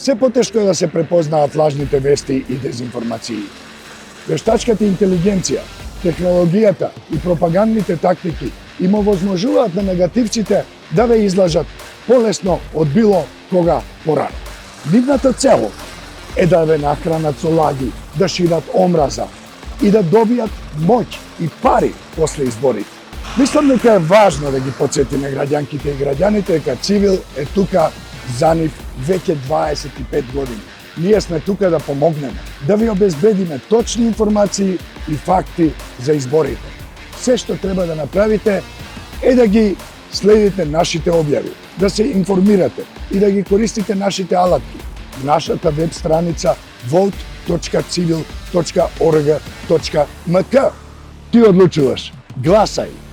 Се потешко е да се препознаат лажните вести и дезинформации. Вештачката интелигенција, технологијата и пропагандните тактики им овозможуваат на негативците да ве излажат полесно од било кога порано. Нивната цел е да ве нахранат со лаги, да шират омраза и да добијат моќ и пари после изборите. Мислам дека е важно да ги подсетиме граѓанките и граѓаните дека Цивил е тука за нив веќе 25 години. Ние сме тука да помогнеме, да ви обезбедиме точни информации и факти за изборите. Се што треба да направите е да ги следите нашите објави, да се информирате и да ги користите нашите алатки. Нашата веб страница vote.civil.org.mk. Ти одлучуваш. Гласај!